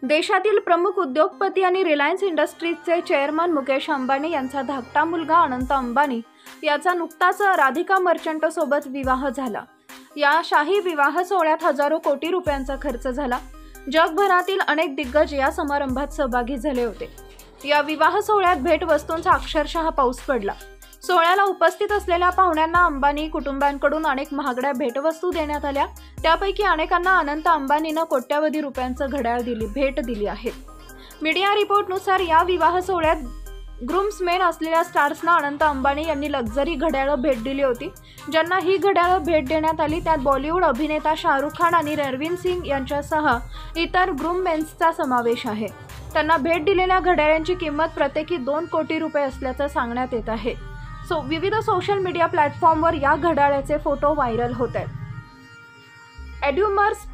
देशातील प्रमुख उद्योगपती आणि रिलायन्स इंडस्ट्रीजचे चेअरमन मुकेश अंबानी यांचा धाकटा मुलगा अनंत अंबानी याचा नुकताच राधिका मर्चंट सोबत विवाह झाला। या शाही विवाह सोहळ्यात हजारो कोटी रुपयांचा खर्च झाला। जगभरातील अनेक दिग्गज या समारंभात सहभागी झाले होते। या विवाह सोहळ्यात भेटवस्तूंचा अक्षरशः पाऊस पडला। सोहळ्याला उपस्थित असलेल्या पाहुण्यांना अंबानी कुटुंबांकडून अनेक महागड्या भेटवस्तू देण्यात आल्या। त्यापैकी अनेकांना अनंत अंबानीनं कोट्यावधी रुपयांचं घड्याळ भेट दिली आहे। मीडिया रिपोर्टनुसार या विवाह सोहळ्यात ग्रूम्समेन असलेल्या स्टार्सना अनंत अंबानी यांनी लक्झरी घड्याळं भेट दिली होती। ज्यांना ही घड्याळं भेट देण्यात आली त्यात बॉलिवूड अभिनेता शाहरुख खान आणि रणवीर सिंग यांच्यासह इतर ग्रूममेन्सचा समावेश आहे। त्यांना भेट दिलेल्या घड्याळांची किंमत प्रत्येकी 2 कोटी रुपये असल्याचं सांगण्यात येत आहे। विविध सोशल मीडिया प्लॅटफॉर्मवर या घड्याळाचे फोटो व्हायरल होत आहेत। एड्युमर्स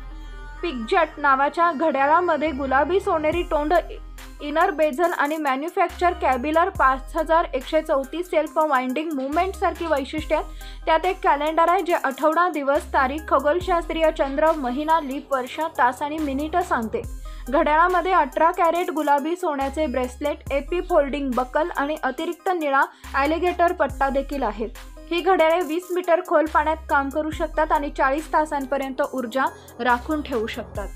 पिगजट नावाच्या घड्याळामध्ये गुलाबी सोनेरी तोंड, इनर बेझल आणि मॅन्युफॅक्चर कॅबिलर 5134 सेल्फ वाइंडिंग मुवमेंट सारखी वैशिष्ट्ये आहेत। त्यात एक कॅलेंडर आहे जे आठवडा, दिवस, तारीख, खगोलशास्त्रीय चंद्र, महिना, लीप वर्ष, तास आणि मिनिट सांगते। घड्याळामध्ये 18 कॅरेट गुलाबी सोन्याचे ब्रेसलेट, एपी फोल्डिंग बकल आणि अतिरिक्त निळा ॲलिगेटर पट्टा देखील आहेत। ही घड्याळे 20 मीटर खोल पाण्यात काम करू शकतात आणि 40 तासांपर्यंत ऊर्जा राखून ठेवू शकतात।